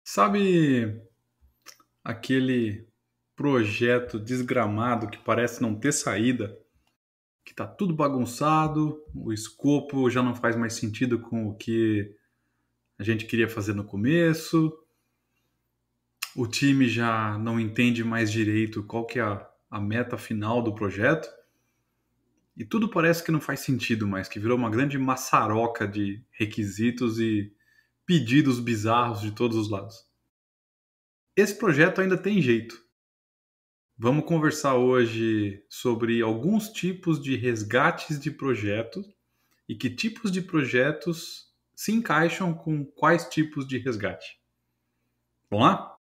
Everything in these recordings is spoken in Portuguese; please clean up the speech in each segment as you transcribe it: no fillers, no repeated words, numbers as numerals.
Sabe aquele projeto desgramado que parece não ter saída, que tá tudo bagunçado, o escopo já não faz mais sentido com o que a gente queria fazer no começo, o time já não entende mais direito qual que é a meta final do projeto, e tudo parece que não faz sentido mais, que virou uma grande maçaroca de requisitos e pedidos bizarros de todos os lados. Esse projeto ainda tem jeito. Vamos conversar hoje sobre alguns tipos de resgates de projetos e que tipos de projetos se encaixam com quais tipos de resgate. Vamos lá?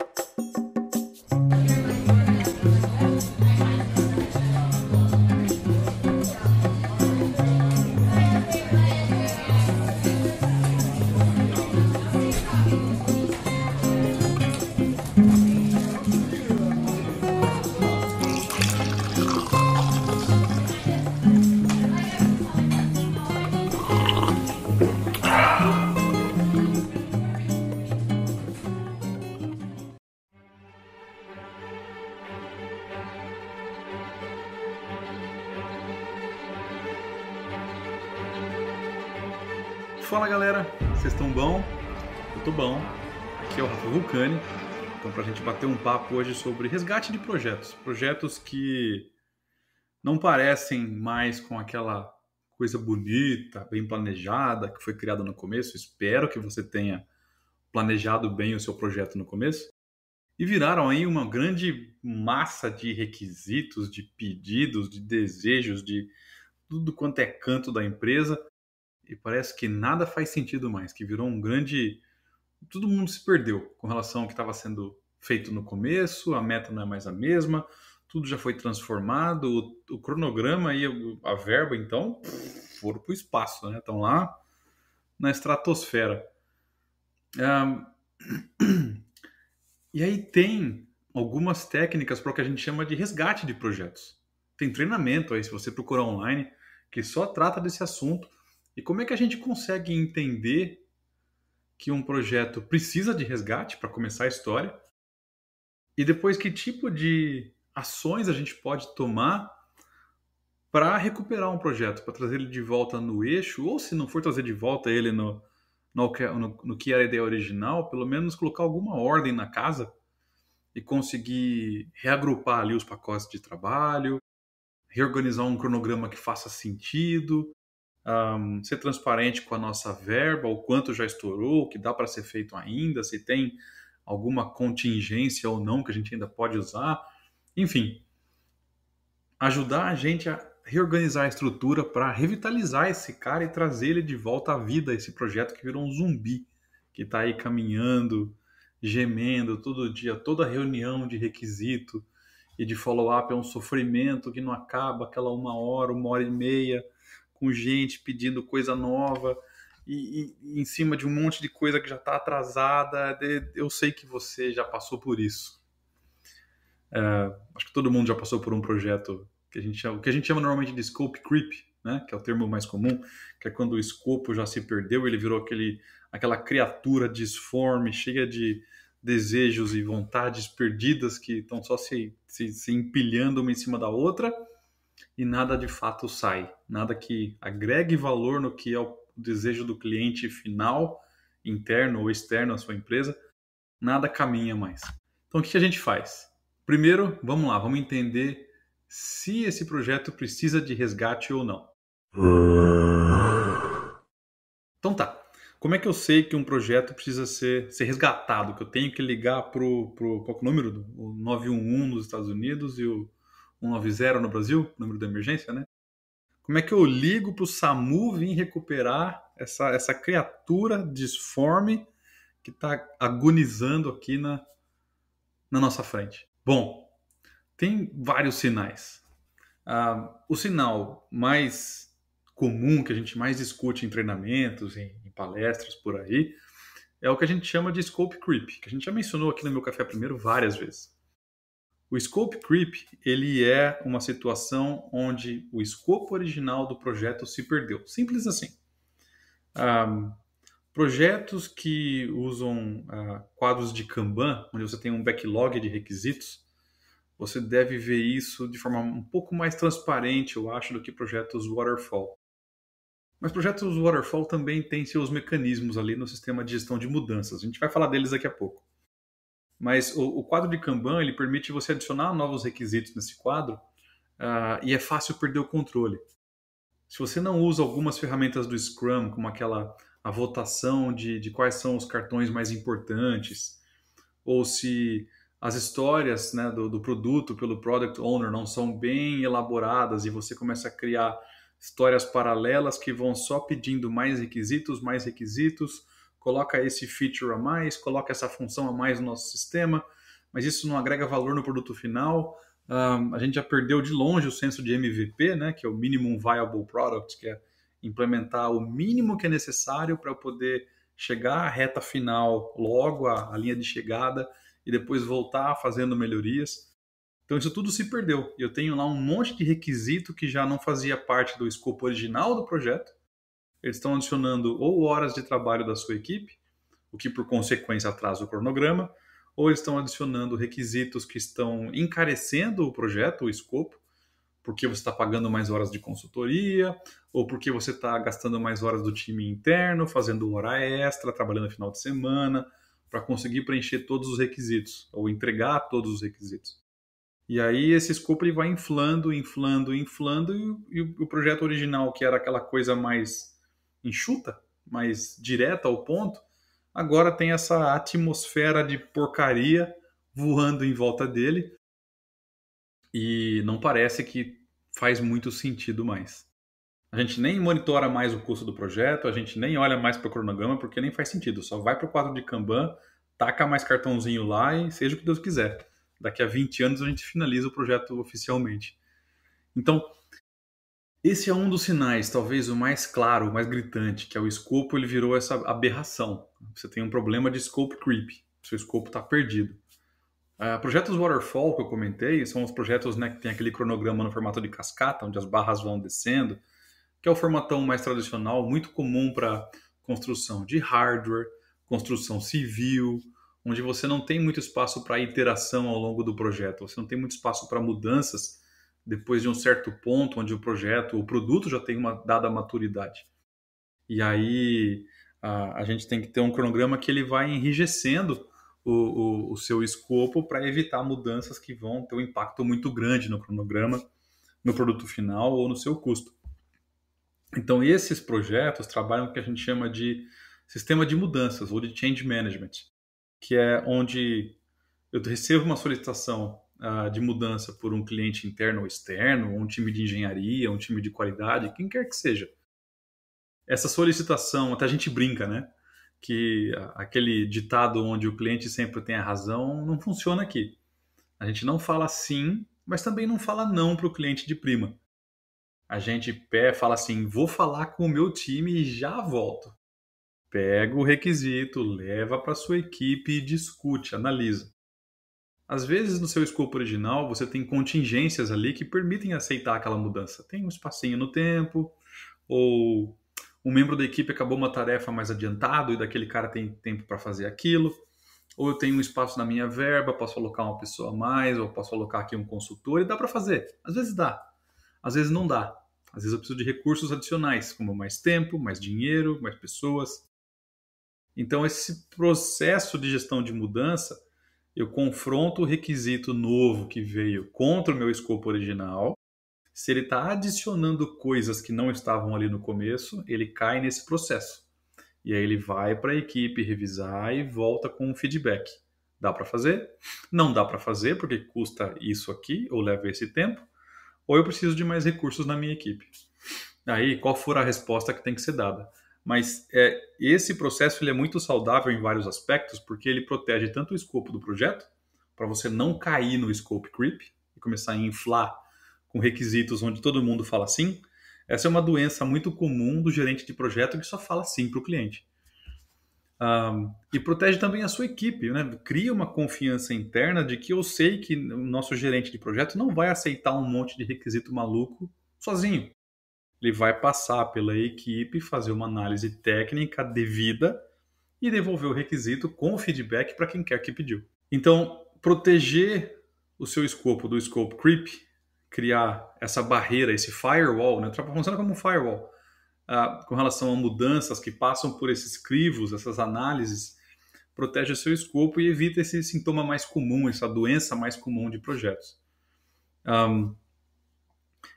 Fala galera, vocês estão bom? Eu tô bom. Aqui é o Rafa Vulcani. Então, para a gente bater um papo hoje sobre resgate de projetos. Projetos que não parecem mais com aquela coisa bonita, bem planejada, que foi criada no começo. Espero que você tenha planejado bem o seu projeto no começo. E viraram aí uma grande massa de requisitos, de pedidos, de desejos, de tudo quanto é canto da empresa. E parece que nada faz sentido mais, que virou um grande. Todo mundo se perdeu com relação ao que estava sendo feito no começo, a meta não é mais a mesma, tudo já foi transformado, o cronograma e a verba, então, foram para o espaço, né? Estão lá na estratosfera. Ah, e aí tem algumas técnicas para o que a gente chama de resgate de projetos. Tem treinamento aí, se você procurar online, que só trata desse assunto. E como é que a gente consegue entender que um projeto precisa de resgate para começar a história? E depois, que tipo de ações a gente pode tomar para recuperar um projeto, para trazer ele de volta no eixo, ou se não for trazer de volta ele no que era a ideia original, pelo menos colocar alguma ordem na casa e conseguir reagrupar ali os pacotes de trabalho, reorganizar um cronograma que faça sentido, ser transparente com a nossa verba, o quanto já estourou, o que dá para ser feito ainda, se tem alguma contingência ou não que a gente ainda pode usar. Enfim, ajudar a gente a reorganizar a estrutura para revitalizar esse cara e trazer ele de volta à vida, esse projeto que virou um zumbi, que está aí caminhando, gemendo todo dia, toda reunião de requisito e de follow-up é um sofrimento que não acaba, aquela uma hora e meia, com gente pedindo coisa nova e em cima de um monte de coisa que já está atrasada. Eu sei que você já passou por isso. Acho que todo mundo já passou por um projeto que o que a gente chama normalmente de scope creep, né? Que é o termo mais comum, que é quando o escopo já se perdeu, ele virou aquela criatura disforme, cheia de desejos e vontades perdidas que estão só se empilhando uma em cima da outra e nada de fato sai, nada que agregue valor no que é o desejo do cliente final, interno ou externo à sua empresa, nada caminha mais. Então o que a gente faz? Primeiro, vamos lá, vamos entender se esse projeto precisa de resgate ou não. Então tá, como é que eu sei que um projeto precisa ser resgatado? Que eu tenho que ligar qual que é o número? O 911 nos Estados Unidos e o 190 no Brasil, número da emergência, né? Como é que eu ligo para o SAMU vir recuperar essa criatura disforme que está agonizando aqui na nossa frente? Bom, tem vários sinais. O sinal mais comum, que a gente mais discute em treinamentos, em palestras por aí, é o que a gente chama de scope creep, que a gente já mencionou aqui no Meu Café Primeiro várias vezes. O scope creep, ele é uma situação onde o escopo original do projeto se perdeu. Simples assim. Projetos que usam quadros de Kanban, onde você tem um backlog de requisitos, você deve ver isso de forma um pouco mais transparente, eu acho, do que projetos waterfall. Mas projetos waterfall também têm seus mecanismos ali no sistema de gestão de mudanças. A gente vai falar deles daqui a pouco. Mas o quadro de Kanban ele permite você adicionar novos requisitos nesse quadro e é fácil perder o controle. Se você não usa algumas ferramentas do Scrum, como a votação de quais são os cartões mais importantes, ou se as histórias, né, do produto pelo Product Owner não são bem elaboradas e você começa a criar histórias paralelas que vão só pedindo mais requisitos, coloca esse feature a mais, coloca essa função a mais no nosso sistema, mas isso não agrega valor no produto final. A gente já perdeu de longe o senso de MVP, né, que é o Minimum Viable Product, que é implementar o mínimo que é necessário para eu poder chegar à reta final, logo à linha de chegada, e depois voltar fazendo melhorias. Então isso tudo se perdeu. Eu tenho lá um monte de requisito que já não fazia parte do escopo original do projeto. Eles estão adicionando ou horas de trabalho da sua equipe, o que por consequência atrasa o cronograma, ou eles estão adicionando requisitos que estão encarecendo o projeto, o escopo, porque você está pagando mais horas de consultoria, ou porque você está gastando mais horas do time interno, fazendo hora extra, trabalhando no final de semana, para conseguir preencher todos os requisitos, ou entregar todos os requisitos. E aí esse escopo ele vai inflando, inflando, inflando, e o projeto original, que era aquela coisa mais enxuta, mais direta ao ponto, agora tem essa atmosfera de porcaria voando em volta dele, e não parece que faz muito sentido mais. A gente nem monitora mais o custo do projeto, a gente nem olha mais para o cronograma, porque nem faz sentido. Só vai para o quadro de Kanban, taca mais cartãozinho lá e seja o que Deus quiser. Daqui a 20 anos a gente finaliza o projeto oficialmente. Então, esse é um dos sinais, talvez o mais claro, o mais gritante, que é o escopo, ele virou essa aberração. Você tem um problema de scope creep. Seu escopo está perdido. Projetos waterfall que eu comentei são os projetos, né, que tem aquele cronograma no formato de cascata, onde as barras vão descendo, que é o formatão mais tradicional, muito comum para construção de hardware, construção civil, onde você não tem muito espaço para iteração ao longo do projeto, você não tem muito espaço para mudanças depois de um certo ponto onde o projeto, o produto já tem uma dada maturidade. E aí a gente tem que ter um cronograma que ele vai enrijecendo o seu escopo para evitar mudanças que vão ter um impacto muito grande no cronograma, no produto final ou no seu custo. Então, esses projetos trabalham com o que a gente chama de sistema de mudanças ou de change management, que é onde eu recebo uma solicitação de mudança por um cliente interno ou externo, ou um time de engenharia, um time de qualidade, quem quer que seja. Essa solicitação, até a gente brinca, né? Que aquele ditado onde o cliente sempre tem a razão não funciona aqui. A gente não fala sim, mas também não fala não para o cliente de prima. A gente fala assim, vou falar com o meu time e já volto. Pega o requisito, leva para sua equipe e discute, analisa. Às vezes, no seu escopo original, você tem contingências ali que permitem aceitar aquela mudança. Tem um espacinho no tempo, ou um membro da equipe acabou uma tarefa mais adiantado e daquele cara tem tempo para fazer aquilo. Ou eu tenho um espaço na minha verba, posso alocar uma pessoa a mais, ou posso alocar aqui um consultor e dá para fazer. Às vezes dá, às vezes não dá. Às vezes eu preciso de recursos adicionais, como mais tempo, mais dinheiro, mais pessoas. Então, esse processo de gestão de mudança, eu confronto o requisito novo que veio contra o meu escopo original. Se ele está adicionando coisas que não estavam ali no começo, ele cai nesse processo. E aí ele vai para a equipe revisar e volta com um feedback. Dá para fazer? Não dá para fazer porque custa isso aqui ou leva esse tempo. Ou eu preciso de mais recursos na minha equipe. Aí, qual for a resposta que tem que ser dada. Mas esse processo ele é muito saudável em vários aspectos, porque ele protege tanto o escopo do projeto, para você não cair no scope creep e começar a inflar com requisitos onde todo mundo fala sim. Essa é uma doença muito comum do gerente de projeto que só fala sim para o cliente. E protege também a sua equipe, né? Cria uma confiança interna de que eu sei que o nosso gerente de projeto não vai aceitar um monte de requisito maluco sozinho. Ele vai passar pela equipe, fazer uma análise técnica devida e devolver o requisito com o feedback para quem quer que pediu. Então, proteger o seu escopo do scope creep, criar essa barreira, esse firewall, né? Funciona como um firewall, com relação a mudanças que passam por esses crivos, essas análises, protege o seu escopo e evita esse sintoma mais comum, essa doença mais comum de projetos.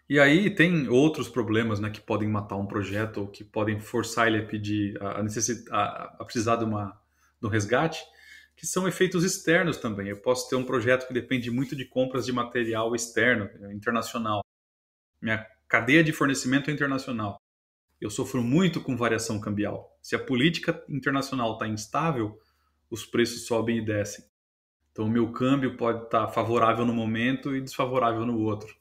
E aí tem outros problemas, né, que podem matar um projeto ou que podem forçar ele a pedir, a precisar de um resgate, que são efeitos externos também. Eu posso ter um projeto que depende muito de compras de material externo, internacional. Minha cadeia de fornecimento é internacional. Eu sofro muito com variação cambial. Se a política internacional está instável, os preços sobem e descem. Então, o meu câmbio pode estar favorável no momento e desfavorável no outro.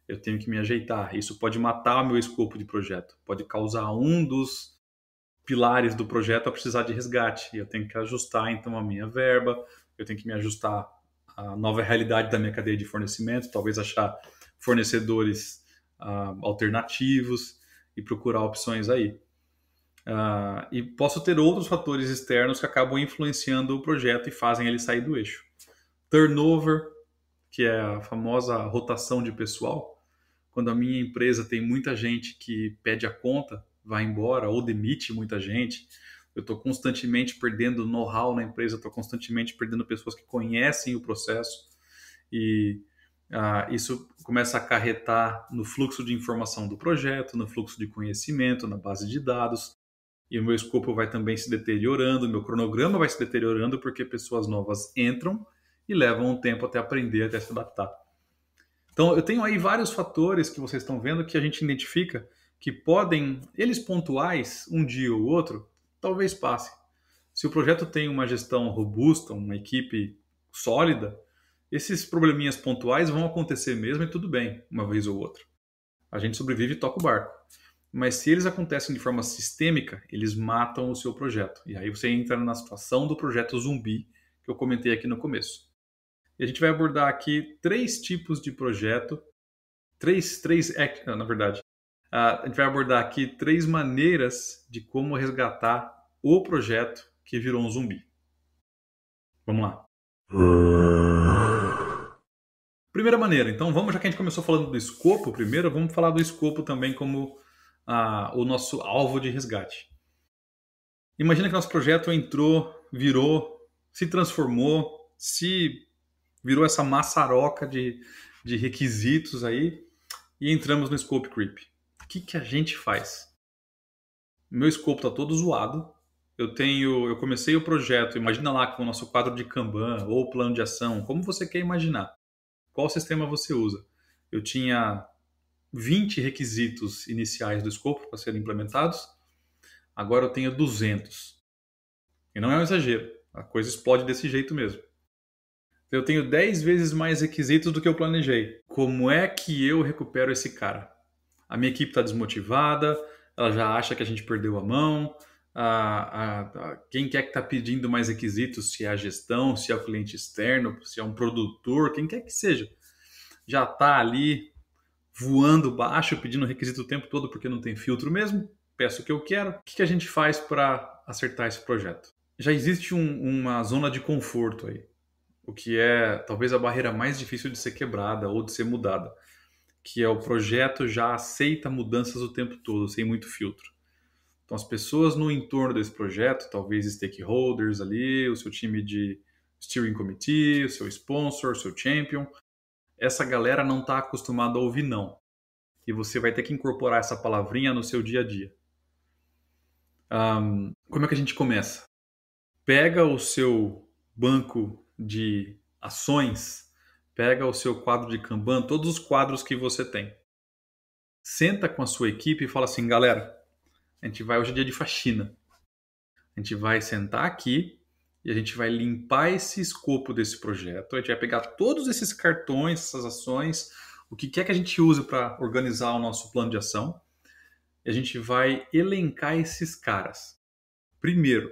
Eu tenho que me ajeitar. Isso pode matar o meu escopo de projeto. Pode causar um dos pilares do projeto a precisar de resgate. Eu tenho que ajustar, então, a minha verba. Eu tenho que me ajustar à nova realidade da minha cadeia de fornecimento. Talvez achar fornecedores alternativos e procurar opções aí. E posso ter outros fatores externos que acabam influenciando o projeto e fazem ele sair do eixo. Turnover, que é a famosa rotação de pessoal. Quando a minha empresa tem muita gente que pede a conta, vai embora ou demite muita gente, eu estou constantemente perdendo know-how na empresa, estou constantemente perdendo pessoas que conhecem o processo e isso começa a acarretar no fluxo de informação do projeto, no fluxo de conhecimento, na base de dados, e o meu escopo vai também se deteriorando, o meu cronograma vai se deteriorando porque pessoas novas entram e levam um tempo até aprender, até se adaptar. Então, eu tenho aí vários fatores que vocês estão vendo que a gente identifica que podem, eles pontuais, um dia ou outro, talvez passe. Se o projeto tem uma gestão robusta, uma equipe sólida, esses probleminhas pontuais vão acontecer mesmo e tudo bem, uma vez ou outra. A gente sobrevive e toca o barco. Mas se eles acontecem de forma sistêmica, eles matam o seu projeto. E aí você entra na situação do projeto zumbi que eu comentei aqui no começo. E a gente vai abordar aqui 3 tipos de projeto, na verdade. A gente vai abordar aqui 3 maneiras de como resgatar o projeto que virou um zumbi. Vamos lá. Primeira maneira, então já que a gente começou falando do escopo primeiro, vamos falar do escopo também como o nosso alvo de resgate. Imagina que nosso projeto entrou, virou, se transformou, virou essa maçaroca de requisitos aí e entramos no scope creep. O que a gente faz? Meu escopo está todo zoado. Eu comecei o projeto, imagina lá com o nosso quadro de Kanban ou plano de ação, como você quer imaginar. Qual sistema você usa? Eu tinha 20 requisitos iniciais do escopo para serem implementados. Agora eu tenho 200. E não é um exagero. A coisa explode desse jeito mesmo. Eu tenho 10 vezes mais requisitos do que eu planejei. Como é que eu recupero esse cara? A minha equipe está desmotivada, ela já acha que a gente perdeu a mão. Quem quer que está pedindo mais requisitos, se é a gestão, se é o cliente externo, se é um produtor, quem quer que seja, já está ali voando baixo, pedindo requisito o tempo todo porque não tem filtro mesmo. Peço o que eu quero. O que a gente faz para acertar esse projeto? Já existe uma zona de conforto aí, o que é talvez a barreira mais difícil de ser quebrada ou de ser mudada, que é o projeto já aceita mudanças o tempo todo, sem muito filtro. Então as pessoas no entorno desse projeto, talvez stakeholders ali, o seu time de steering committee, o seu sponsor, o seu champion, essa galera não está acostumada a ouvir não. E você vai ter que incorporar essa palavrinha no seu dia a dia. Como é que a gente começa? Pega o seu banco de ações, pega o seu quadro de Kanban, todos os quadros que você tem. Senta com a sua equipe e fala assim, galera, hoje é dia de faxina. A gente vai sentar aqui e a gente vai limpar esse escopo desse projeto. A gente vai pegar todos esses cartões, essas ações, o que quer que a gente use para organizar o nosso plano de ação. E a gente vai elencar esses caras. Primeiro,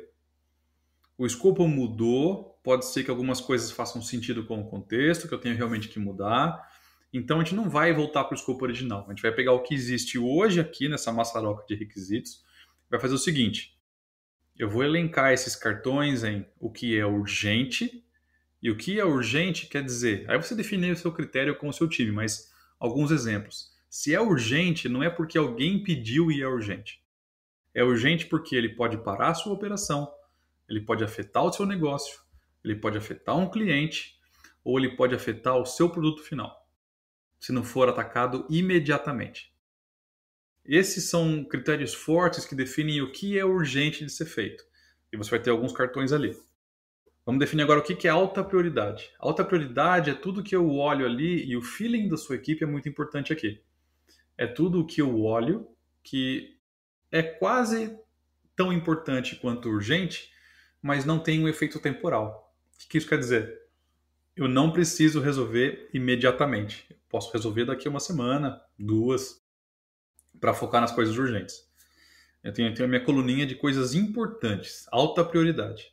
o escopo mudou, pode ser que algumas coisas façam sentido com o contexto, que eu tenho realmente que mudar. Então a gente não vai voltar para o escopo original. A gente vai pegar o que existe hoje aqui nessa maçaroca de requisitos, vai fazer o seguinte: Eu vou elencar esses cartões em o que é urgente, e o que é urgente quer dizer. Aí você define o seu critério com o seu time, mas alguns exemplos. Se é urgente, não é porque alguém pediu e é urgente. É urgente porque ele pode parar a sua operação, ele pode afetar o seu negócio, ele pode afetar um cliente, ou ele pode afetar o seu produto final, se não for atacado imediatamente. Esses são critérios fortes que definem o que é urgente de ser feito. E você vai ter alguns cartões ali. Vamos definir agora o que é alta prioridade. Alta prioridade é tudo que eu olho ali e o feeling da sua equipe é muito importante aqui. É tudo o que eu olho que é quase tão importante quanto urgente, mas não tem um efeito temporal. O que isso quer dizer? Eu não preciso resolver imediatamente. Eu posso resolver daqui a uma semana, 2, para focar nas coisas urgentes. Eu tenho a minha coluninha de coisas importantes, alta prioridade.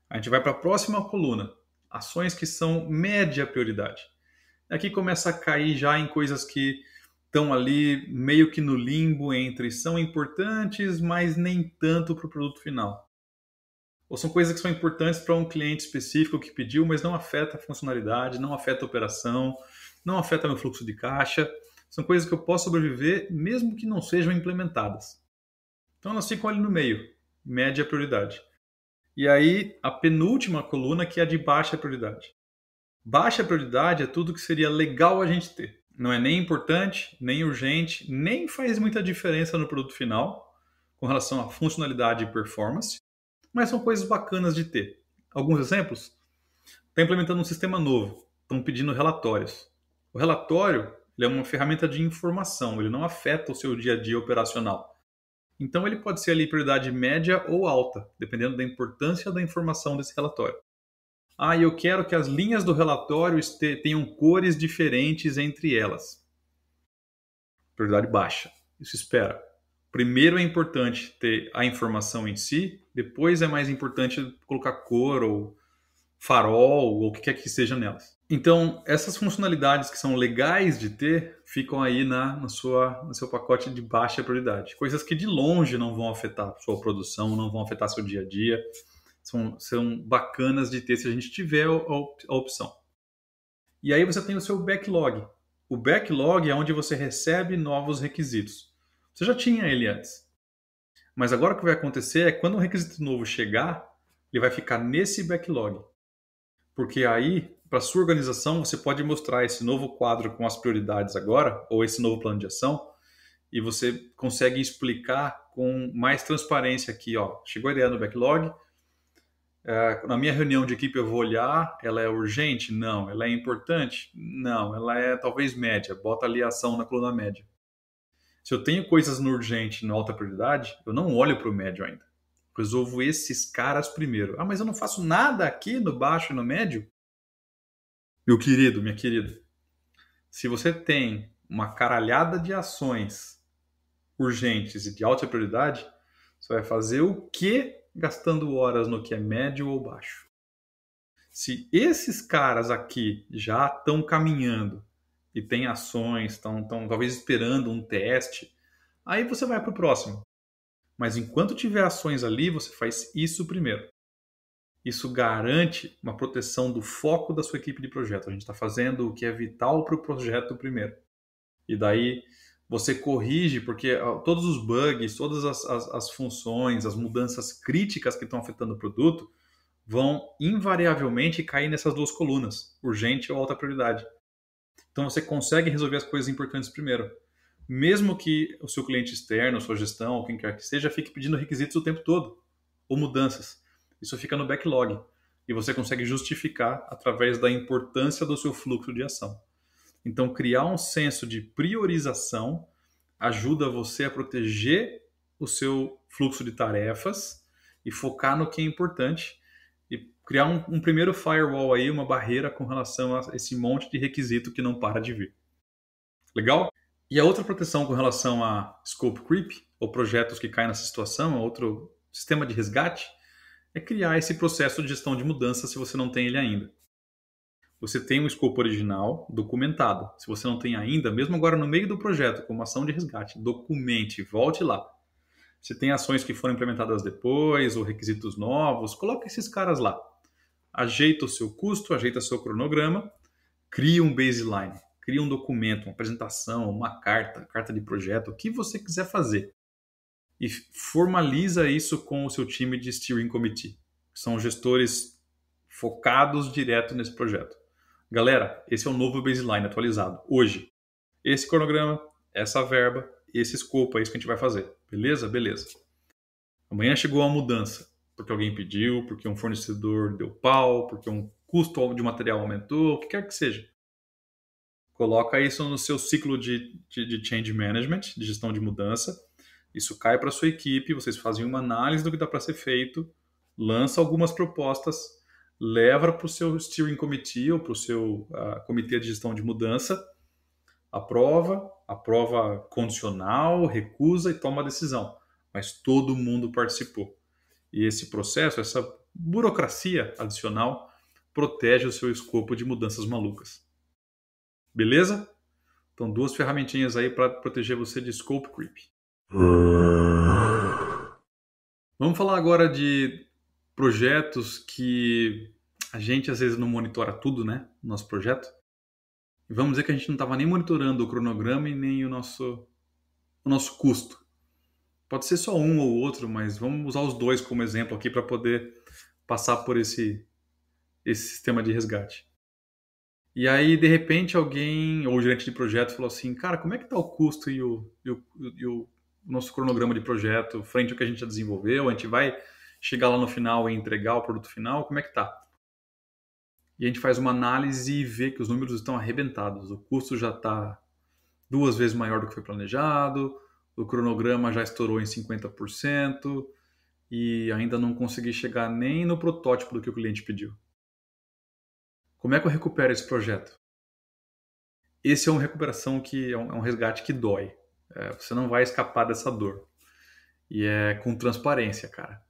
A gente vai para a próxima coluna, ações que são média prioridade. Aqui começa a cair já em coisas que estão ali meio que no limbo entre são importantes, mas nem tanto para o produto final. Ou são coisas que são importantes para um cliente específico que pediu, mas não afeta a funcionalidade, não afeta a operação, não afeta meu fluxo de caixa. São coisas que eu posso sobreviver mesmo que não sejam implementadas. Então elas ficam ali no meio, média prioridade. E aí a penúltima coluna que é a de baixa prioridade. Baixa prioridade é tudo que seria legal a gente ter. Não é nem importante, nem urgente, nem faz muita diferença no produto final com relação à funcionalidade e performance, mas são coisas bacanas de ter. Alguns exemplos? Está implementando um sistema novo, estão pedindo relatórios. O relatório ele é uma ferramenta de informação, ele não afeta o seu dia a dia operacional. Então ele pode ser ali prioridade média ou alta, dependendo da importância da informação desse relatório. E eu quero que as linhas do relatório tenham cores diferentes entre elas. Prioridade baixa. Isso espera. Primeiro é importante ter a informação em si, depois é mais importante colocar cor ou farol ou o que quer que seja nelas. Então, essas funcionalidades que são legais de ter ficam aí no seu pacote de baixa prioridade. Coisas que de longe não vão afetar a sua produção, não vão afetar seu dia a dia. São bacanas de ter se a gente tiver a opção. E aí você tem o seu backlog. O backlog é onde você recebe novos requisitos. Você já tinha ele antes. Mas agora o que vai acontecer é que quando um requisito novo chegar, ele vai ficar nesse backlog. Porque aí, para sua organização, você pode mostrar esse novo quadro com as prioridades agora, ou esse novo plano de ação, e você consegue explicar com mais transparência aqui, chegou a ideia no backlog, na minha reunião de equipe eu vou olhar, ela é urgente? Não. Ela é importante? Não. Ela é talvez média, bota ali a ação na coluna média. Se eu tenho coisas no urgente e na alta prioridade, eu não olho para o médio ainda. Resolvo esses caras primeiro. Mas eu não faço nada aqui no baixo e no médio? Meu querido, minha querida, se você tem uma caralhada de ações urgentes e de alta prioridade, você vai fazer o quê gastando horas no que é médio ou baixo? Se esses caras aqui já estão caminhando e têm ações, estão talvez esperando um teste, aí você vai para o próximo. Mas enquanto tiver ações ali, você faz isso primeiro. Isso garante uma proteção do foco da sua equipe de projeto. A gente está fazendo o que é vital para o projeto primeiro. E daí você corrige, porque todos os bugs, todas as funções, as mudanças críticas que estão afetando o produto vão invariavelmente cair nessas duas colunas, urgente ou alta prioridade. Então você consegue resolver as coisas importantes primeiro. Mesmo que o seu cliente externo, sua gestão, ou quem quer que seja, fique pedindo requisitos o tempo todo, ou mudanças. Isso fica no backlog. E você consegue justificar através da importância do seu fluxo de ação. Então, criar um senso de priorização ajuda você a proteger o seu fluxo de tarefas e focar no que é importante e criar um primeiro firewall aí, uma barreira com relação a esse monte de requisito que não para de vir. Legal? E a outra proteção com relação a scope creep, ou projetos que caem nessa situação, outro sistema de resgate, é criar esse processo de gestão de mudança se você não tem ele ainda. Você tem um escopo original documentado. Se você não tem ainda, mesmo agora no meio do projeto, como ação de resgate, documente, volte lá. Se tem ações que foram implementadas depois ou requisitos novos, coloca esses caras lá. Ajeita o seu custo, ajeita seu cronograma, cria um baseline, cria um documento, uma apresentação, uma carta de projeto, o que você quiser fazer. E formaliza isso com o seu time de Steering Committee, que são gestores focados direto nesse projeto. Galera, esse é o novo baseline atualizado, hoje. Esse cronograma, essa verba, esse escopo, é isso que a gente vai fazer. Beleza? Beleza. Amanhã chegou uma mudança, porque alguém pediu, porque um fornecedor deu pau, porque um custo de material aumentou, o que quer que seja. Coloca isso no seu ciclo de change management, de gestão de mudança. Isso cai para a sua equipe, vocês fazem uma análise do que dá para ser feito, lança algumas propostas, leva para o seu steering committee ou para o seu comitê de gestão de mudança, aprova condicional, recusa e toma a decisão. Mas todo mundo participou. E esse processo, essa burocracia adicional, protege o seu escopo de mudanças malucas. Beleza? Então, 2 ferramentinhas aí para proteger você de scope creep. Vamos falar agora de projetos que a gente às vezes não monitora tudo, né? No nosso projeto. E vamos dizer que a gente não estava nem monitorando o cronograma e nem o nosso custo. Pode ser só um ou outro, mas vamos usar os dois como exemplo aqui para poder passar por esse sistema de resgate. E aí, de repente, alguém, ou o gerente de projeto, falou assim, cara, como é que está o custo e o nosso cronograma de projeto frente ao que a gente já desenvolveu? A gente vai chegar lá no final e entregar o produto final? Como é que está? E a gente faz uma análise e vê que os números estão arrebentados. O custo já está 2 vezes maior do que foi planejado, o cronograma já estourou em 50% e ainda não consegui chegar nem no protótipo do que o cliente pediu. Como é que eu recupero esse projeto? Esse é uma recuperação que é um resgate que dói. Você não vai escapar dessa dor. E é com transparência, cara.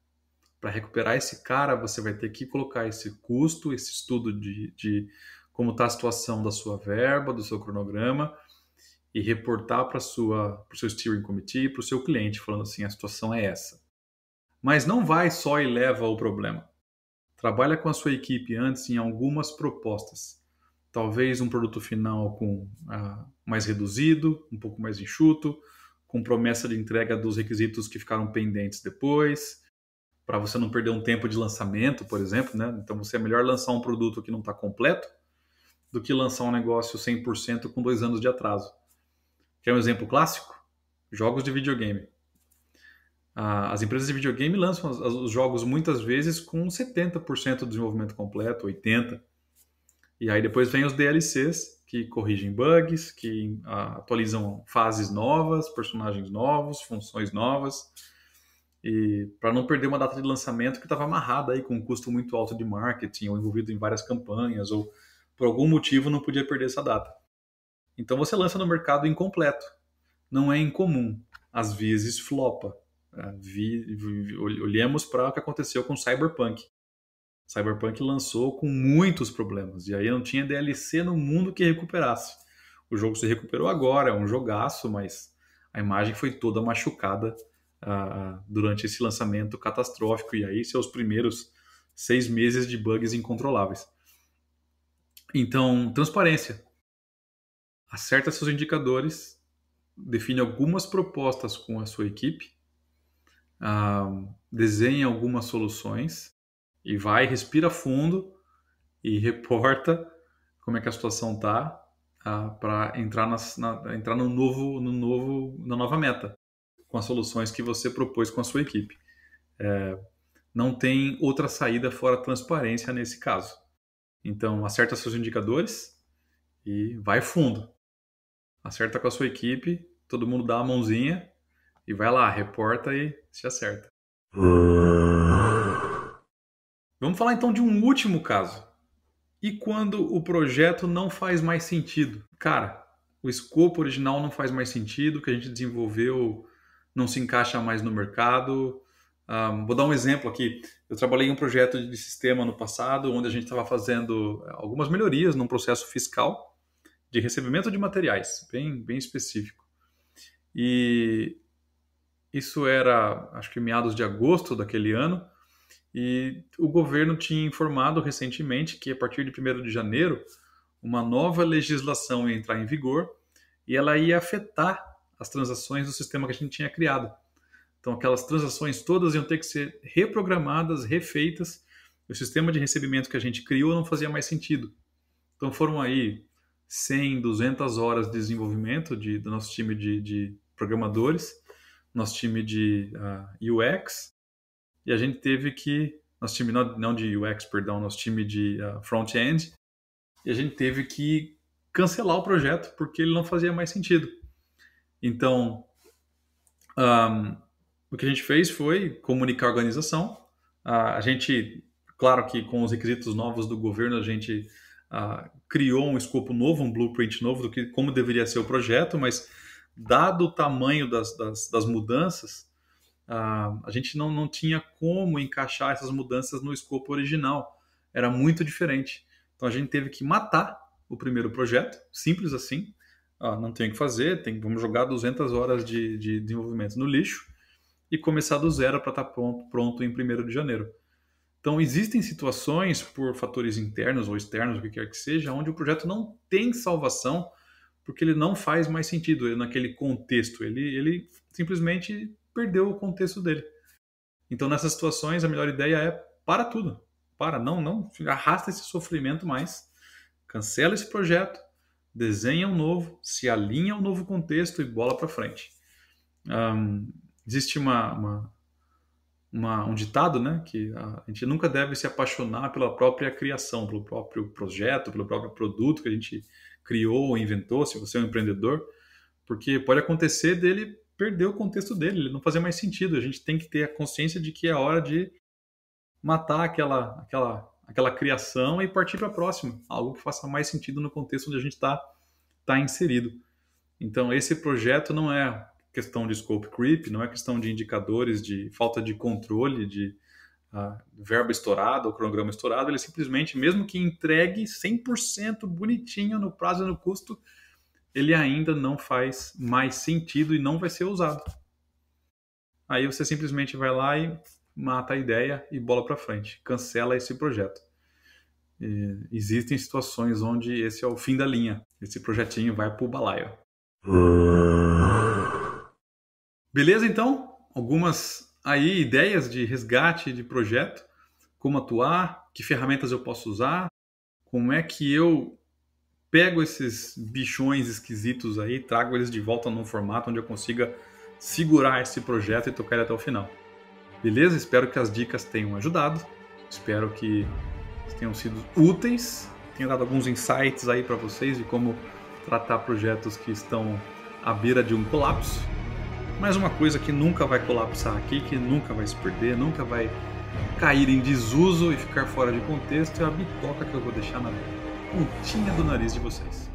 Para recuperar esse cara, você vai ter que colocar esse custo, esse estudo de como está a situação da sua verba, do seu cronograma, e reportar para o seu steering committee, para o seu cliente, falando assim, a situação é essa. Mas não vai só e leva ao problema. Trabalha com a sua equipe antes em algumas propostas. Talvez um produto final com mais reduzido, um pouco mais enxuto, com promessa de entrega dos requisitos que ficaram pendentes depois, para você não perder um tempo de lançamento, por exemplo, né? Então você é melhor lançar um produto que não está completo do que lançar um negócio 100% com 2 anos de atraso. Quer um exemplo clássico? Jogos de videogame. As empresas de videogame lançam os jogos muitas vezes com 70% do desenvolvimento completo, 80%. E aí depois vem os DLCs, que corrigem bugs, que atualizam fases novas, personagens novos, funções novas. E para não perder uma data de lançamento que estava amarrada aí com um custo muito alto de marketing, ou envolvido em várias campanhas, ou por algum motivo não podia perder essa data. Então você lança no mercado incompleto. Não é incomum. Às vezes flopa. Olhemos para o que aconteceu com Cyberpunk. Cyberpunk lançou com muitos problemas. E aí não tinha DLC no mundo que recuperasse. O jogo se recuperou agora, é um jogaço, mas a imagem foi toda machucada durante esse lançamento catastrófico. E aí seus primeiros 6 meses de bugs incontroláveis. Então, transparência. Acerta seus indicadores, define algumas propostas com a sua equipe, desenha algumas soluções e vai, respira fundo e reporta como é que a situação está para entrar na nova meta, com as soluções que você propôs com a sua equipe. Não tem outra saída fora a transparência nesse caso. Então, acerta seus indicadores e vai fundo. Acerta com a sua equipe, todo mundo dá a mãozinha e vai lá, reporta e se acerta. Vamos falar então de um último caso. E quando o projeto não faz mais sentido? Cara, o escopo original não faz mais sentido, o que a gente desenvolveu não se encaixa mais no mercado. Vou dar um exemplo aqui. Eu trabalhei em um projeto de sistema no passado, onde a gente estava fazendo algumas melhorias num processo fiscal de recebimento de materiais, bem específico. E Isso era, acho que meados de agosto daquele ano, e o governo tinha informado recentemente que a partir de 1º de janeiro, uma nova legislação ia entrar em vigor e ela ia afetar as transações do sistema que a gente tinha criado. Então, aquelas transações todas iam ter que ser reprogramadas, refeitas. O sistema de recebimento que a gente criou não fazia mais sentido. Então, foram aí 100, 200 horas de desenvolvimento do nosso time de programadores, nosso time de UX, e a gente teve que, nosso time não de UX, perdão, nosso time de front-end, e a gente teve que cancelar o projeto porque ele não fazia mais sentido. Então, o que a gente fez foi comunicar a organização. A gente, claro que com os requisitos novos do governo, a gente criou um escopo novo, um blueprint novo do que como deveria ser o projeto, mas dado o tamanho das mudanças, a gente não tinha como encaixar essas mudanças no escopo original. Era muito diferente. Então a gente teve que matar o primeiro projeto, simples assim. Não tem o que fazer, vamos jogar 200 horas de desenvolvimento no lixo e começar do zero para estar pronto em 1º de janeiro. Então existem situações, por fatores internos ou externos, o que quer que seja, onde o projeto não tem salvação porque ele não faz mais sentido naquele contexto. Ele simplesmente perdeu o contexto dele. Então, nessas situações, a melhor ideia é para tudo. Não arrasta esse sofrimento mais. Cancela esse projeto, desenha um novo, se alinha ao novo contexto e bola para frente. Existe um ditado, né, que a gente nunca deve se apaixonar pela própria criação, pelo próprio projeto, pelo próprio produto que a gente criou ou inventou, se você é um empreendedor, porque pode acontecer dele perder o contexto dele, ele não fazer mais sentido. A gente tem que ter a consciência de que é a hora de matar aquela criação e partir para a próxima, algo que faça mais sentido no contexto onde a gente está inserido. Então, esse projeto não é questão de scope creep, não é questão de indicadores, de falta de controle, de verba estourada ou cronograma estourado. Ele simplesmente, mesmo que entregue 100% bonitinho no prazo e no custo, ele ainda não faz mais sentido e não vai ser usado. Aí você simplesmente vai lá e mata a ideia e bola para frente, cancela esse projeto. Existem situações onde esse é o fim da linha, esse projetinho vai para o balaio. Beleza, então? Algumas aí ideias de resgate de projeto, como atuar, que ferramentas eu posso usar, como é que eu pego esses bichões esquisitos aí, trago eles de volta num formato onde eu consiga segurar esse projeto e tocar ele até o final. Beleza? Espero que as dicas tenham ajudado, espero que tenham sido úteis, tenha dado alguns insights aí para vocês de como tratar projetos que estão à beira de um colapso. Mas uma coisa que nunca vai colapsar aqui, que nunca vai se perder, nunca vai cair em desuso e ficar fora de contexto, é a bitoca que eu vou deixar na pontinha do nariz de vocês.